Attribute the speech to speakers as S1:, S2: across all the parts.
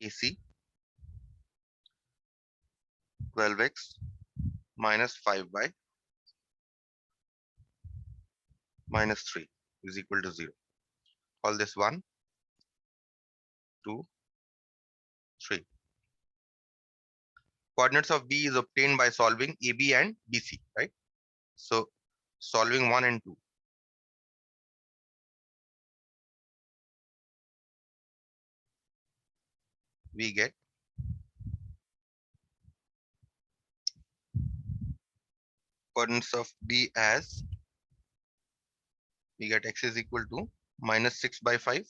S1: AC 12x minus 5y minus 3 is equal to 0. Call this 1, 2, 3. Coordinates of B is obtained by solving AB and BC, right? So solving 1 and 2. We get coordinates of B as, we get x is equal to minus 6 by 5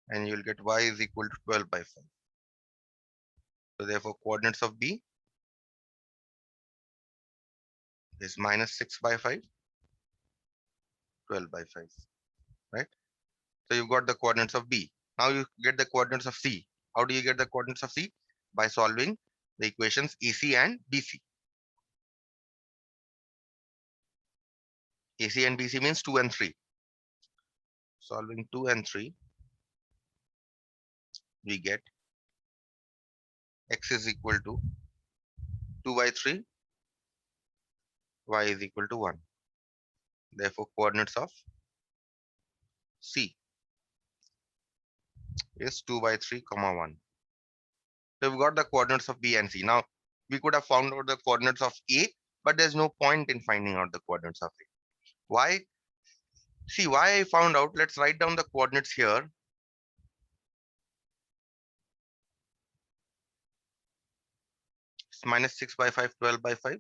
S1: and you will get y is equal to 12 by 5. So therefore coordinates of B is minus 6 by 5, 12 by 5, right? So you've got the coordinates of B. Now you get the coordinates of C. How do you get the coordinates of C? By solving the equations AC and BC. AC and BC means 2 and 3. Solving 2 and 3, we get x is equal to 2 by 3, y is equal to 1. Therefore, coordinates of C is 2 by 3, comma 1. So we've got the coordinates of B and C. Now, we could have found out the coordinates of A, but there's no point in finding out the coordinates of A. Why? See, why I found out, let's write down the coordinates here. It's minus 6 by 5, 12 by 5.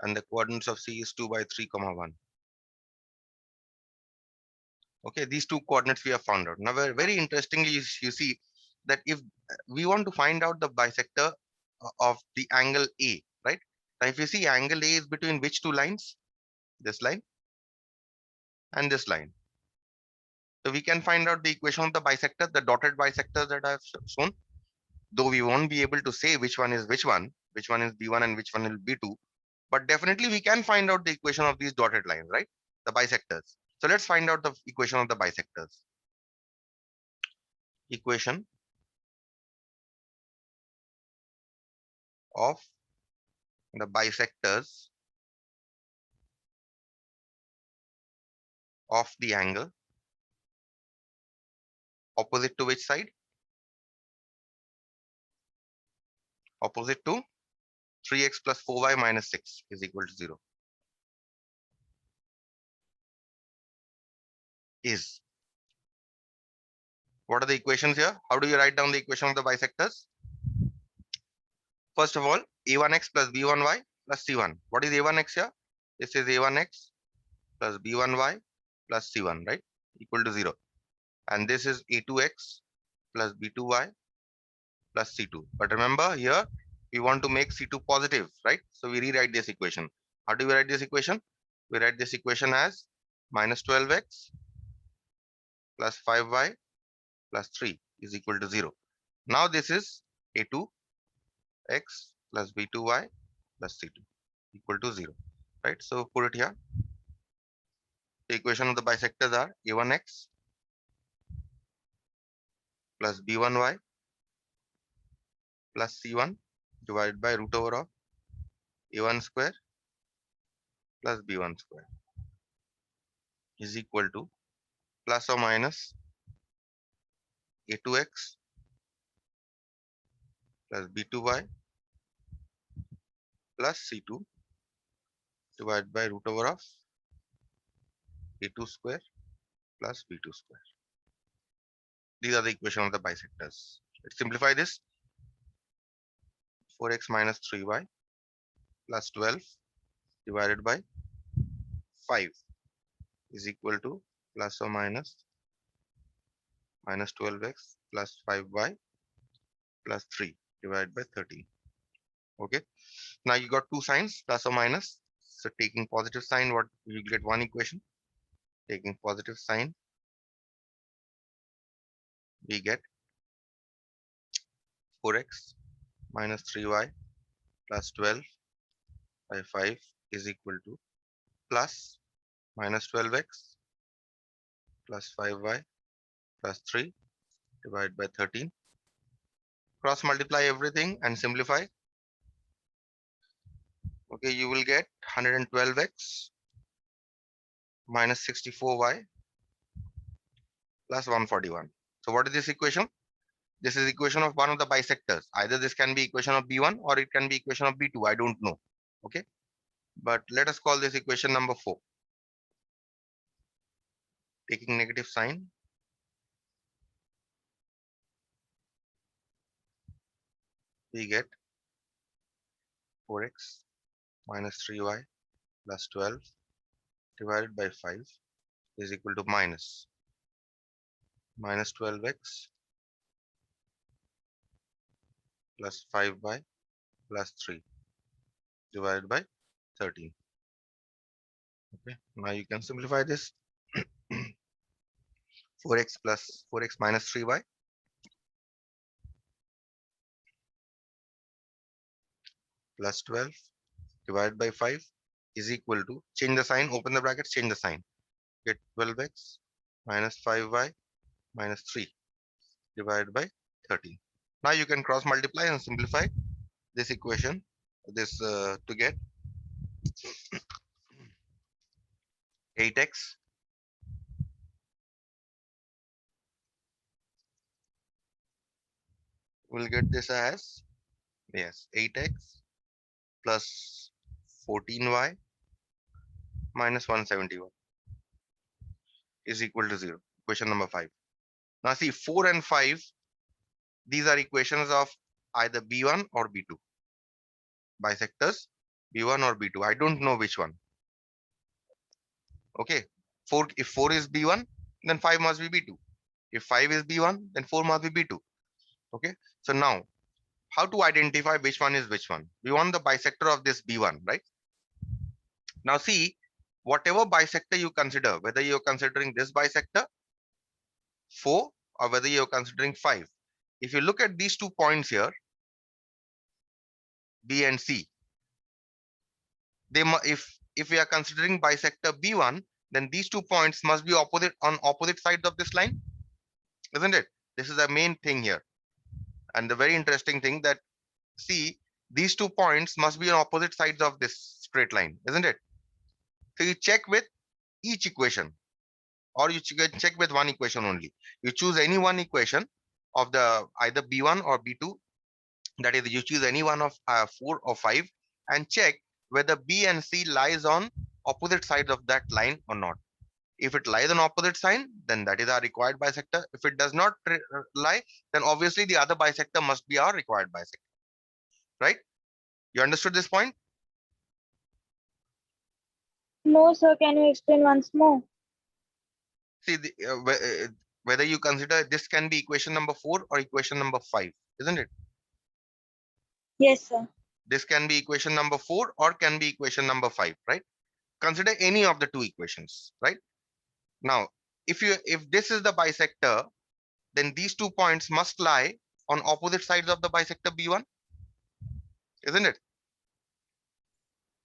S1: And the coordinates of C is 2 by 3, comma 1. Okay, these two coordinates we have found out. Now, very interestingly, you see that if we want to find out the bisector of the angle A, right? Now, if you see angle A is between which two lines? This line and this line. So we can find out the equation of the bisector, the dotted bisectors that I have shown. Though we won't be able to say which one is which one is B1 and which one is B2. But definitely we can find out the equation of these dotted lines, right? The bisectors. So let's find out the equation of the bisectors. Equation of the bisectors of the angle opposite to which side? Opposite to 3x plus 4y minus 6 is equal to 0. Is. What are the equations here? How do you write down the equation of the bisectors? First of all, a1x plus b1y plus c1. What is a1x here? This is a1x plus b1y plus c1, right? Equal to 0. And this is a2x plus b2y plus c2. But remember here, we want to make c2 positive, right? So we rewrite this equation. How do we write this equation? We write this equation as minus 12x plus 5y plus 3 is equal to 0. Now this is a2x plus b2y plus c2 equal to 0, right? So put it here. The equation of the bisectors are a1x plus b1y plus c1 divided by root over of a1 square plus b1 square is equal to plus or minus a2x plus b2y plus c2 divided by root over of a2 square plus b2 square. These are the equation of the bisectors. Let's simplify this. 4x minus 3y plus 12 divided by 5 is equal to plus or minus 12x plus 5y plus 3 divided by 13. Okay. Now you got two signs, plus or minus. So taking positive sign, what you get one equation. Taking positive sign, we get 4x minus 3y plus 12 by 5 is equal to plus minus 12x plus 5y plus 3 divided by 13. Cross multiply everything and simplify. Okay, you will get 112x minus 64y plus 141. So what is this equation? This is equation of one of the bisectors. Either this can be equation of B1 or it can be equation of B2. I don't know. Okay. But let us call this equation number 4. Taking negative sign. We get 4x minus 3y plus 12 divided by 5 is equal to minus 12x plus 5y plus 3 divided by 13. Okay, now you can simplify this. 4x plus 4x minus 3y plus 12 divided by 5 is equal to, change the sign, open the brackets, change the sign, get 12x minus 5y minus 3 divided by 13. Now you can cross multiply and simplify this equation, this to get 8x we'll get this as, yes, 8x plus 14y minus 171 is equal to 0. Equation number 5. Now see, 4 and 5, these are equations of either B1 or B2. Bisectors B1 or B2. I don't know which one. Okay. 4, if 4 is B1, then 5 must be B2. If 5 is B1, then 4 must be B2. Okay. So now, how to identify which one is which one? We want the bisector of this B1, right? Now see, whatever bisector you consider, whether you're considering this bisector 4 or whether you're considering 5. If you look at these 2 points here, B and C, they if we are considering bisector B1, then these 2 points must be opposite on opposite sides of this line, isn't it? This is the main thing here. And the very interesting thing that, see, these 2 points must be on opposite sides of this straight line, isn't it? So you check with each equation, or you check with one equation only. You choose any one equation of the either B1 or B2, that is, you choose any one of 4 or 5 and check whether B and C lies on opposite sides of that line or not. If it lies on opposite side, then that is our required bisector. If it does not lie, then obviously the other bisector must be our required bisector, right? You understood this point?
S2: No, sir. Can you explain once more?
S1: See, whether you consider this can be equation number 4 or equation number 5, isn't it?
S2: Yes, sir.
S1: This can be equation number 4 or can be equation number 5, right? Consider any of the 2 equations, right? Now, if this is the bisector, then these 2 points must lie on opposite sides of the bisector B1, isn't it?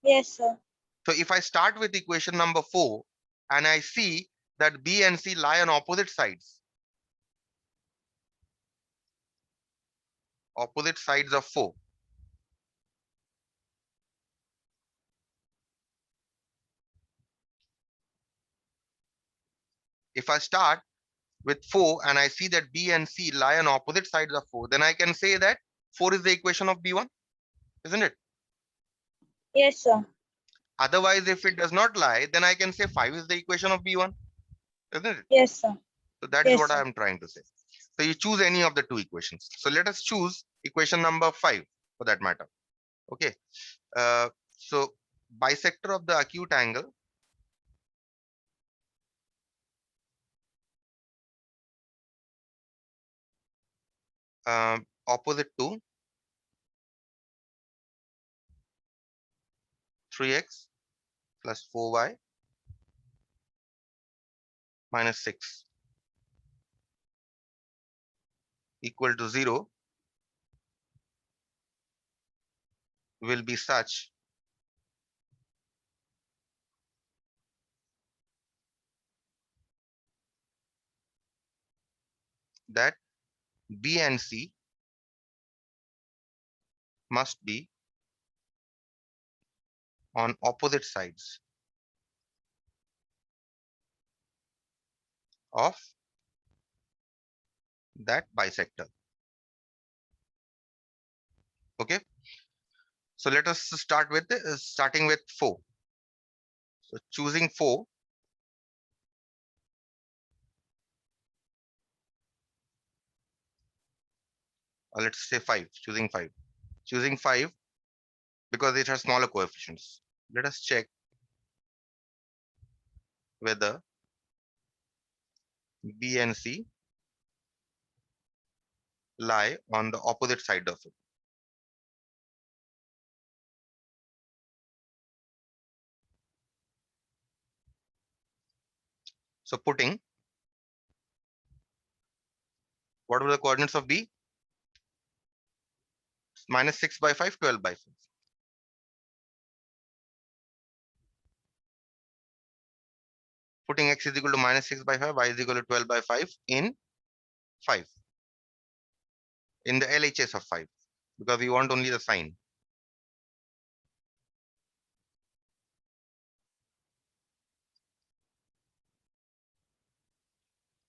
S2: Yes, sir.
S1: So if I start with equation number 4 and I see that B and C lie on opposite sides of 4, if I start with 4 and I see that B and C lie on opposite sides of 4, then I can say that 4 is the equation of B1, isn't it?
S2: Yes, sir.
S1: Otherwise, if it does not lie, then I can say 5 is the equation of B1, isn't it?
S2: Yes, sir.
S1: So that is
S2: Yes,
S1: what I
S2: sir.
S1: am trying to say. So you choose any of the 2 equations. So let us choose equation number 5 for that matter. Okay. So bisector of the acute angle opposite to 3x plus 4y minus 6 equal to 0 will be such that B and C must be on opposite sides of that bisector. Okay. So let us start with starting with 4. So choosing 4. Or let's say 5. Choosing 5. Choosing 5 because it has smaller coefficients. Let us check whether B and C lie on the opposite side of it. So putting, what were the coordinates of B? Minus 6 by 5, 12 by 5. Putting x is equal to minus 6 by 5, y is equal to 12 by 5 in 5. In the LHS of 5. Because we want only the sign.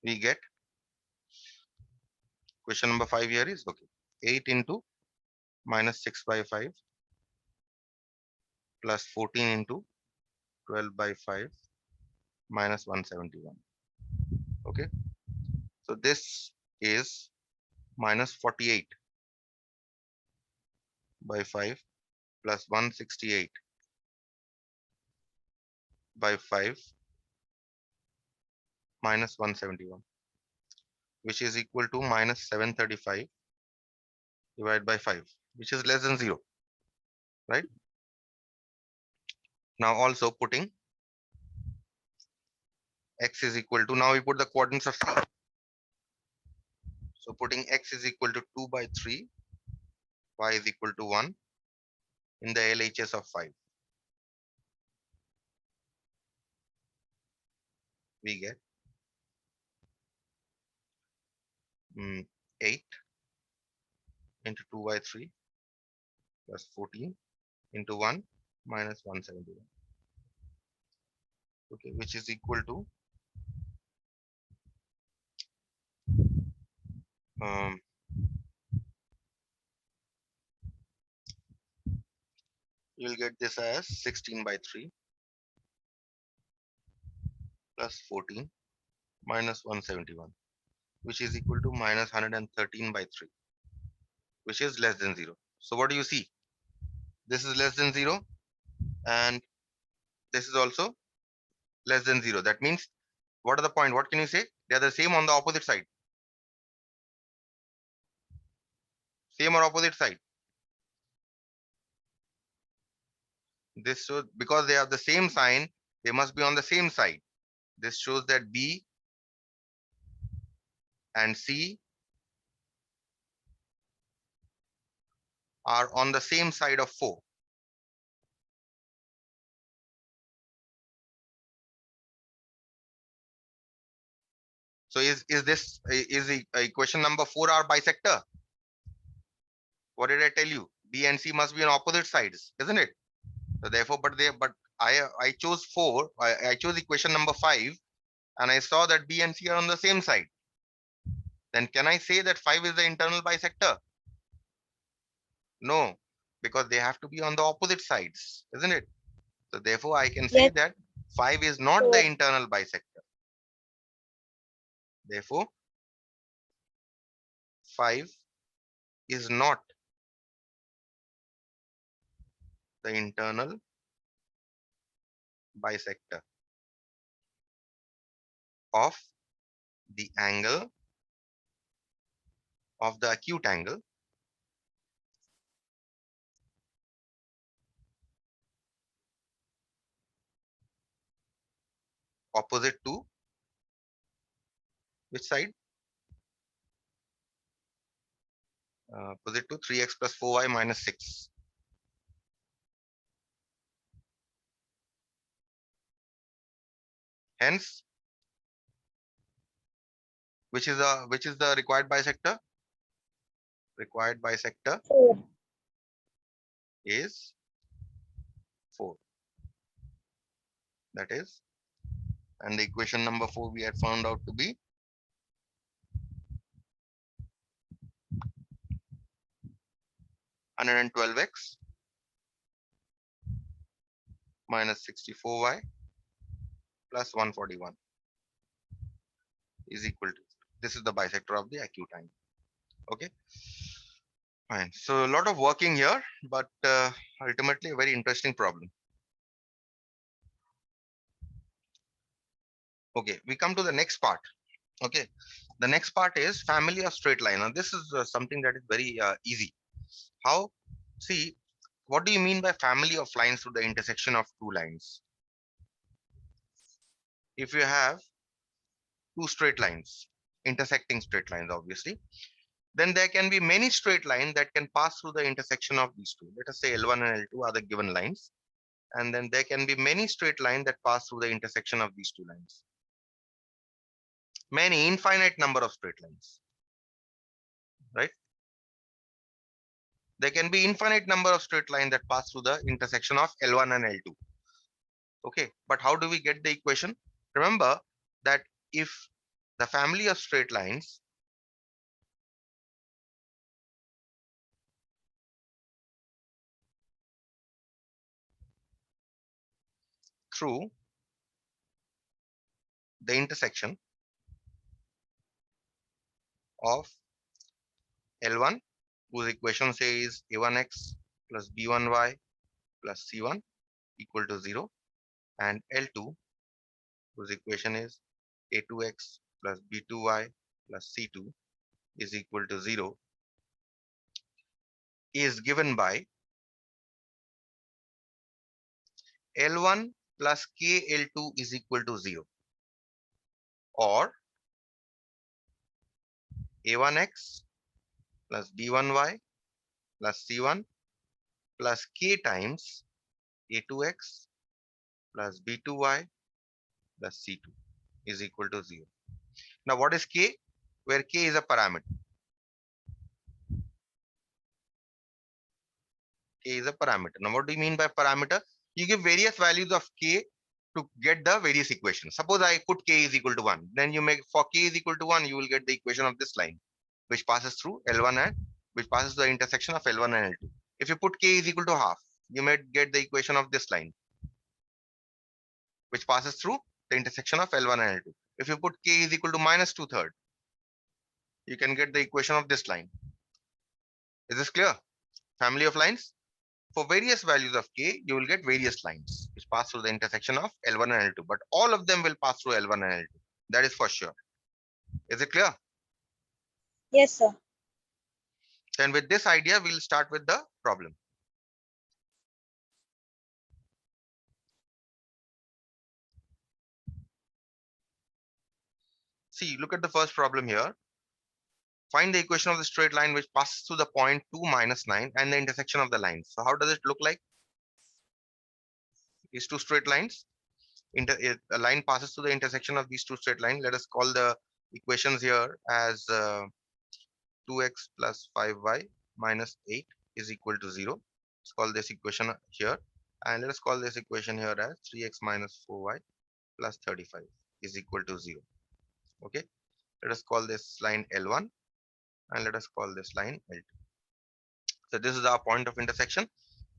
S1: We get, question number 5 here is, okay, 8 into minus 6 by 5 plus 14 into 12 by 5 minus 171. Okay. So this is minus 48 by 5 plus 168 by 5 minus 171, which is equal to minus 735 divided by 5, which is less than 0, right? Now also putting x is equal to, now we put the coordinates of C. So putting x is equal to 2 by 3, y is equal to 1 in the LHS of 5. We get 8 into 2 by 3 plus 14 into 1 minus 171. Okay, which is equal to you'll get this as 16 by 3 plus 14 minus 171, which is equal to minus 113 by 3, which is less than 0. So what do you see? This is less than 0 and this is also less than 0. That means, what are the point? What can you say? They are the same on the opposite side. Same or opposite side. This shows, because they have the same sign, they must be on the same side. This shows that B and C are on the same side of 4. So is this is equation number 4 our bisector? What did I tell you? B and C must be on opposite sides, isn't it? So therefore, but I chose 4. I chose equation number 5, and I saw that B and C are on the same side. Then can I say that 5 is the internal bisector? No, because they have to be on the opposite sides, isn't it? So therefore, I can say
S2: Yes,
S1: that 5 is not the
S2: sir.
S1: internal bisector. Therefore, 5 is not the internal bisector of the angle of the acute angle opposite to which side? Opposite to 3x plus 4y minus 6. Hence, which is the required bisector? Required bisector
S2: 4.
S1: is 4. That is, and the equation number 4 we had found out to be 112x minus 64y plus 141 is equal to, this is the bisector of the acute angle. Okay, fine. So a lot of working here, but ultimately a very interesting problem. Okay, we come to the next part. Okay, the next part is family of straight line. Now this is something that is very easy. How? See, what do you mean by family of lines to the intersection of two lines? If you have two straight lines, intersecting straight lines, obviously, then there can be many straight lines that can pass through the intersection of these two. Let us say L1 and L2 are the given lines. And then there can be many straight lines that pass through the intersection of these two lines. Many, infinite number of straight lines, right? There can be infinite number of straight lines that pass through the intersection of L1 and L2. Okay, but how do we get the equation? Remember that if the family of straight lines through the intersection of L1, whose equation says A1x plus B1y plus C1 equal to 0, and L2, whose equation is A2x plus B2y plus C2 is equal to 0, is given by L1 plus KL2 is equal to 0, or A1x plus B1y plus C1 plus K times A2x plus B2y plus C2 is equal to 0. Now what is K? Where K is a parameter. K is a parameter. Now what do you mean by parameter? You give various values of K to get the various equations. Suppose I put K is equal to 1. Then you make, for K is equal to 1, you will get the equation of this line, which passes through L1 and which passes the intersection of L1 and L2. If you put K is equal to half, you may get the equation of this line, which passes through the intersection of L1 and L2. If you put K is equal to minus 2/3, you can get the equation of this line. Is this clear? Family of lines. For various values of K, you will get various lines which pass through the intersection of L1 and L2, but all of them will pass through L1 and L2. That is for sure. Is it clear?
S2: Yes, sir.
S1: Then with this idea, we'll start with the problem. See, look at the first problem here. Find the equation of the straight line which passes through the point 2, -9 and the intersection of the lines. So how does it look like? These two straight lines. A line passes through the intersection of these two straight lines. Let us call the equations here as 2x plus 5y minus 8 is equal to 0. Let's call this equation here. And let us call this equation here as 3x minus 4y plus 35 is equal to 0. Okay. Let us call this line L1 and let us call this line L2. So this is our point of intersection.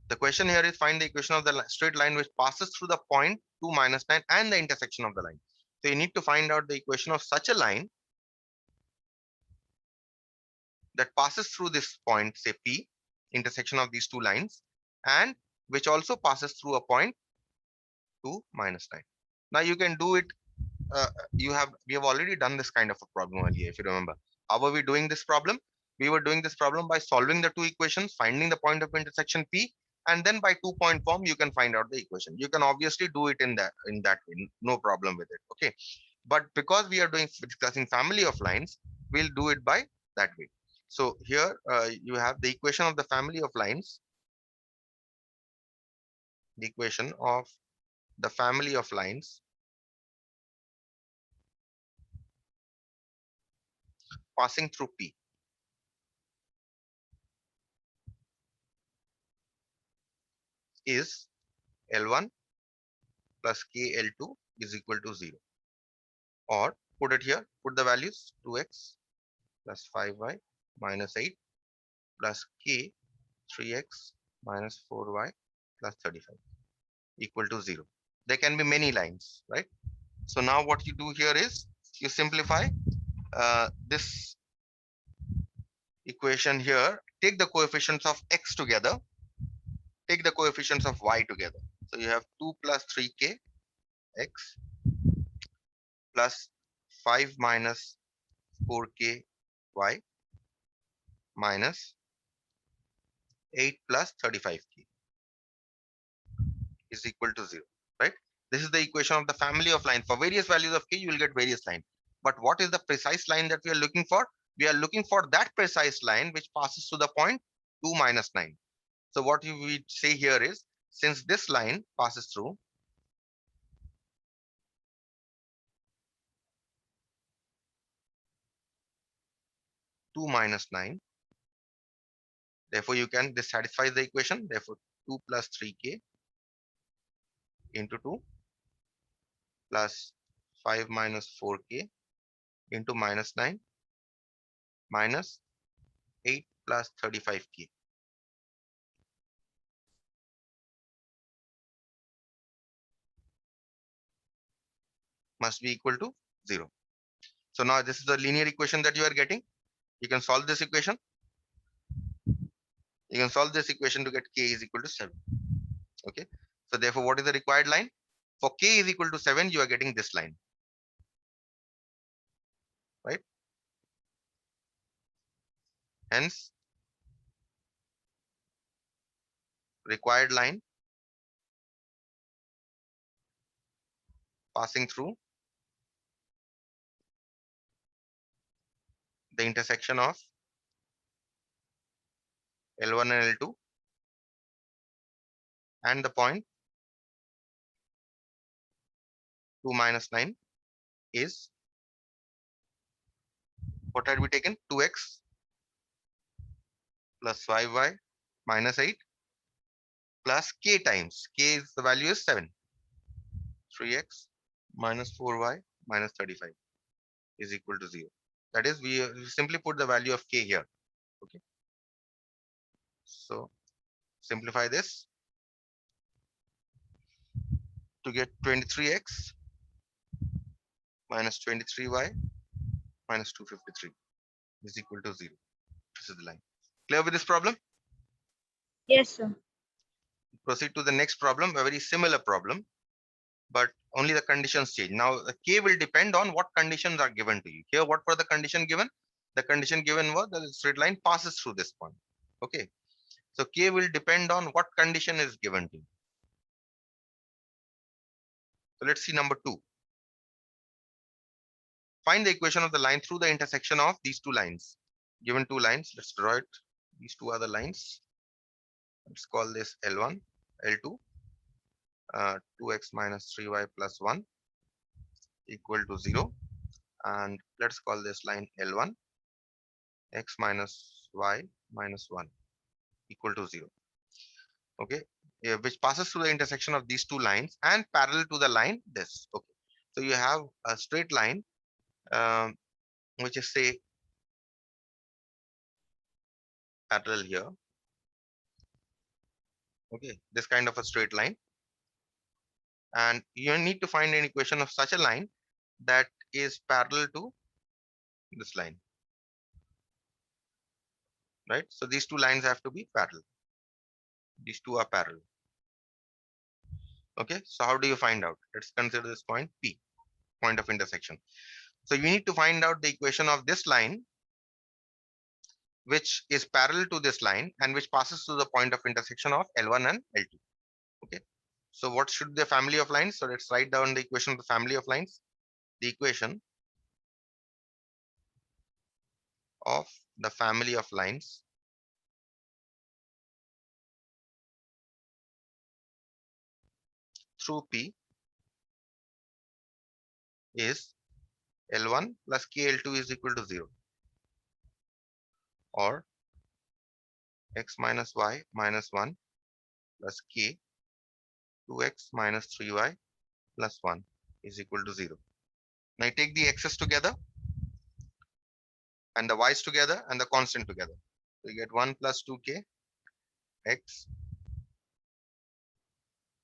S1: The question here is find the equation of the straight line which passes through the point 2, -9 and the intersection of the line. So you need to find out the equation of such a line that passes through this point, say P, intersection of these two lines, and which also passes through a point 2, -9. Now you can do it. We have already done this kind of a problem earlier, if you remember. How were we doing this problem? We were doing this problem by solving the two equations, finding the point of intersection P, and then by 2-point form you can find out the equation. You can obviously do it in that way, no problem with it. Okay, but because we are discussing family of lines, we'll do it by that way. So here you have the equation of the family of lines, the equation of the family of lines passing through P. Is L1 plus K L2 is equal to 0. Or put it here, put the values 2x plus 5y minus 8 plus K 3x minus 4y plus 35 equal to 0. There can be many lines, right? So now what you do here is you simplify this equation here, take the coefficients of x together, take the coefficients of y together. So you have 2 plus 3k x plus 5 minus 4k y minus 8 plus 35k is equal to 0, right? This is the equation of the family of line. For various values of k, you will get various line. But what is the precise line that we are looking for? We are looking for that precise line which passes to the point 2 minus 9. So what we say here is, since this line passes through two minus 9, therefore you can, this satisfies the equation. Therefore 2 plus 3k into 2 plus 5 minus 4k into minus 9 minus 8 plus 35k must be equal to 0. So now this is the linear equation that you are getting. You can solve this equation. You can solve this equation to get k is equal to 7. Okay. So therefore, what is the required line? For k is equal to 7, you are getting this line, right? Hence, required line passing through the intersection of L1 and L2 and the point 2 minus 9 is, what had we taken? 2x plus 5y minus 8 plus k times. K is the value is 7. 3x minus 4y minus 35 is equal to 0. That is, we simply put the value of k here. Okay. So simplify this to get 23x minus 23y minus 253 is equal to 0. This is the line. Clear with this problem?
S2: Yes, sir.
S1: Proceed to the next problem, a very similar problem, but only the conditions change. Now, the k will depend on what conditions are given to you. Here, what were the condition given? The condition given was that the straight line passes through this point. Okay. So k will depend on what condition is given to you. So let's see number 2. Find the equation of the line through the intersection of these two lines. Given two lines, let's draw it. These two other lines. Let's call this L1, L2, 2x minus 3y plus 1 equal to 0. And let's call this line L1, x minus y minus 1 equal to 0. Okay, yeah, which passes through the intersection of these two lines and parallel to the line this. Okay, so you have a straight line which is, say, parallel here. Okay, this kind of a straight line, and you need to find an equation of such a line that is parallel to this line, right? So these two lines have to be parallel. These two are parallel. Okay, so how do you find out? Let's consider this point P, point of intersection. So you need to find out the equation of this line which is parallel to this line and which passes through the point of intersection of L1 and L2. Okay, so what should the family of lines? So let's write down the equation of the family of lines. The equation of the family of lines through P is L1 plus KL2 is equal to 0. or x minus y minus 1 plus k 2x minus 3y plus 1 is equal to 0. Now I take the x's together and the y's together and the constant together. So you get 1 plus 2k x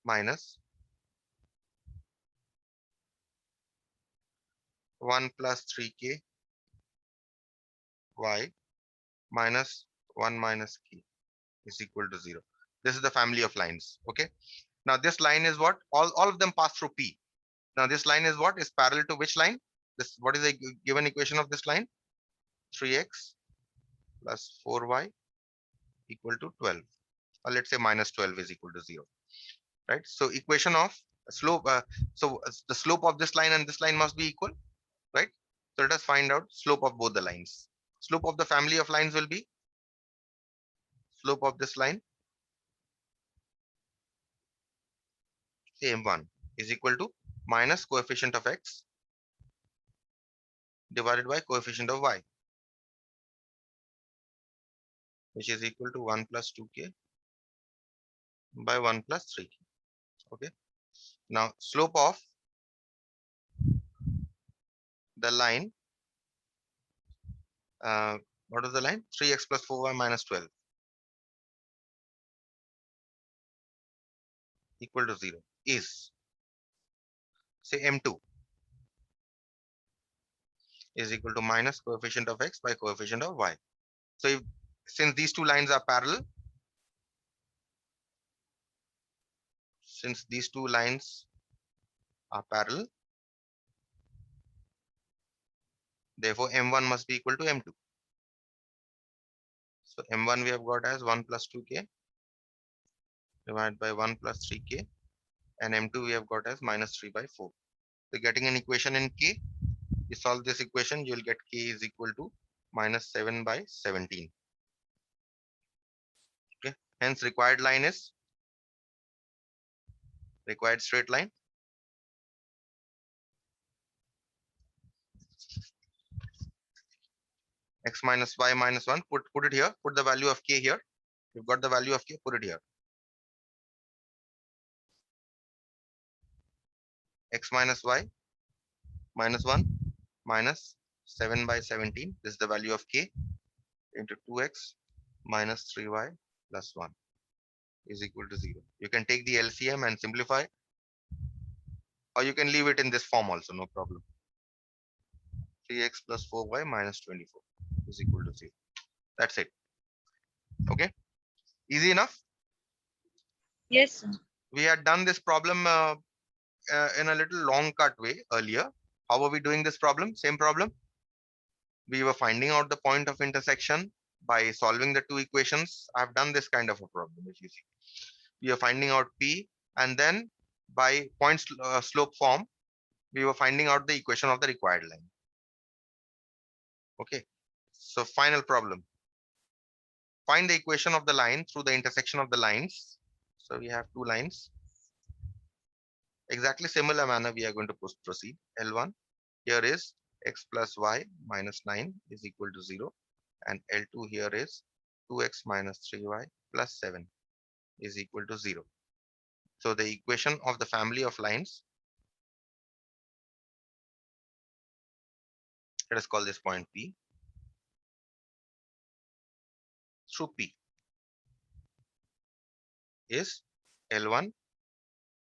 S1: minus 1 plus 3k y minus 1 minus k is equal to 0. This is the family of lines. Okay. Now this line is what? All of them pass through P. Now this line is what? Is parallel to which line? This, what is the given equation of this line? 3x plus 4y equal to 12. Or let's say minus 12 is equal to 0. Right? So equation of slope. The slope of this line and this line must be equal. Right? So let us find out slope of both the lines. Slope of the family of lines will be slope of this line, say m1, is equal to minus coefficient of x divided by coefficient of y, which is equal to 1 plus 2k by 1 plus 3k. Okay. Now slope of the line, what is the line? 3x plus 4y minus 12 equal to 0 is, say m2 is equal to minus coefficient of x by coefficient of y. So if, since these two lines are parallel, therefore m1 must be equal to m2. So m1 we have got as 1 plus 2k divided by 1 plus 3k, and m2 we have got as minus 3 by 4. So getting an equation in k, you solve this equation, you will get k is equal to minus 7 by 17. Okay. Hence required line is required straight line. X minus y minus 1. Put it here. Put the value of k here. You've got the value of k. Put it here. X minus y minus 1 minus 7 by 17. This is the value of k into 2x minus 3y plus 1 is equal to 0. You can take the LCM and simplify, or you can leave it in this form also, no problem. 3x plus 4y minus 24 is equal to 0. That's it. Okay. Easy enough.
S2: Yes, sir.
S1: We had done this problem in a little long cut way earlier. How are we doing this problem? Same problem. We were finding out the point of intersection by solving the two equations. I've done this kind of a problem, if you see. We are finding out P, and then by point slope form, we were finding out the equation of the required line. Okay. So final problem. Find the equation of the line through the intersection of the lines. So we have two lines. Exactly similar manner we are going to proceed. L1 here is x plus y minus 9 is equal to 0, and L2 here is 2x minus 3y plus 7 is equal to 0. So the equation of the family of lines, let us call this point P, through P is L1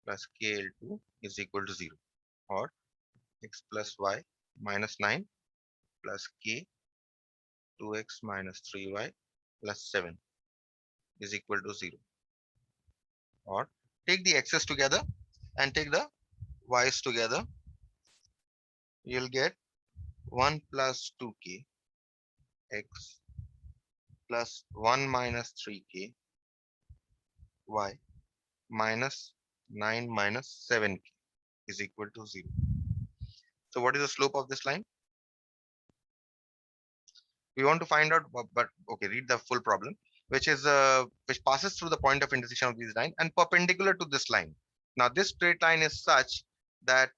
S1: plus KL2 is equal to 0, or x plus y minus 9 plus k 2x minus 3y plus 7 is equal to 0. Or take the x's together and take the y's together. You'll get 1 plus 2k x plus 1 minus 3k y minus 9 minus 7k is equal to 0. So what is the slope of this line? We want to find out, but okay, read the full problem, which is which passes through the point of intersection of these lines and perpendicular to this line. Now this straight line is such that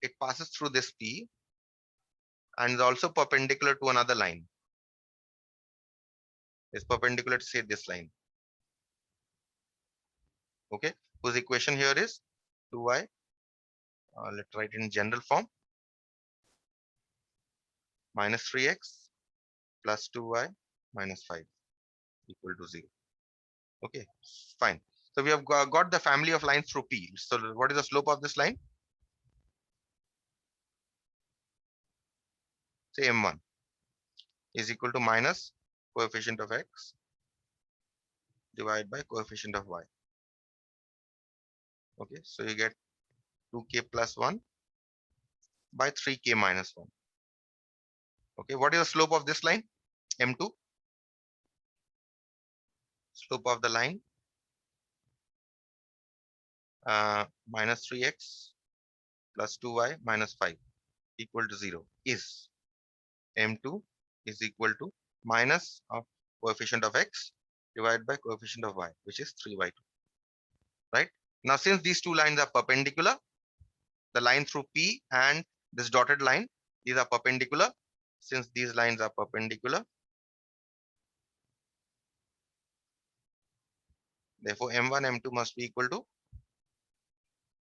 S1: it passes through this P and is also perpendicular to another line. is perpendicular to say this line. Okay, whose equation here is 2y. Let's write it in general form. Minus 3x plus 2y minus 5 equal to 0. Okay, fine. So we have got the family of lines through P. So what is the slope of this line? Say M1 is equal to minus coefficient of x divided by coefficient of y. Okay, so you get 2k plus 1 by 3k minus 1. Okay, what is the slope of this line? M2. Slope of the line minus 3x plus 2y minus 5 equal to 0 is M2 is equal to minus of coefficient of x divided by coefficient of y, which is 3y2. Right? Now, since these two lines are perpendicular, the line through P and this dotted line, these are perpendicular. Since these lines are perpendicular, therefore M1, M2 must be equal to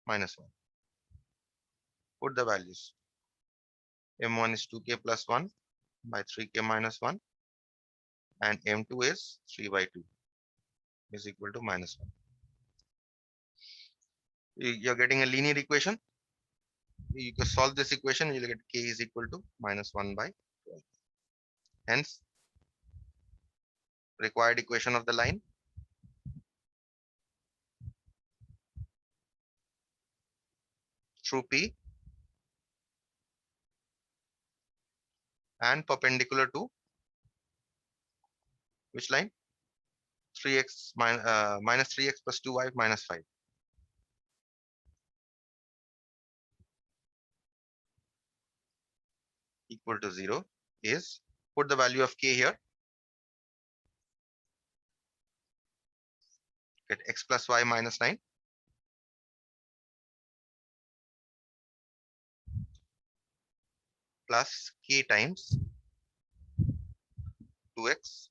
S1: minus 1. Put the values. M1 is 2k plus 1 by 3k minus 1 and M2 is 3 by 2 is equal to minus 1. You're getting a linear equation. You can solve this equation, you'll get k is equal to minus 1 by 12. Hence, required equation of the line through P and perpendicular to which line? 3x minus 3x plus 2y minus 5 equal to 0 is, put the value of k here, get x plus y minus 9 plus k times 2x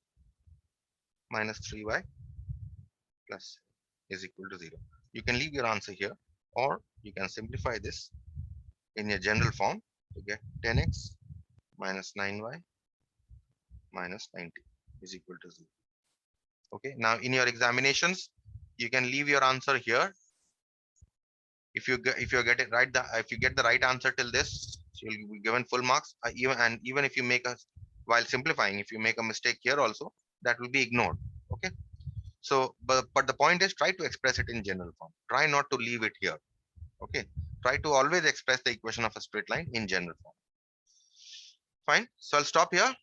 S1: minus 3y plus is equal to 0. You can leave your answer here, or you can simplify this in your general form to get 10x minus 9y minus 90 is equal to 0. Okay, now in your examinations, you can leave your answer here. If you get it right, if you get the right answer till this, you'll be given full marks. Even if you make a, while simplifying, if you make a mistake here also, that will be ignored. Okay. So, but the point is, try to express it in general form. Try not to leave it here. Okay. Try to always express the equation of a straight line in general form. Fine. So I'll stop here.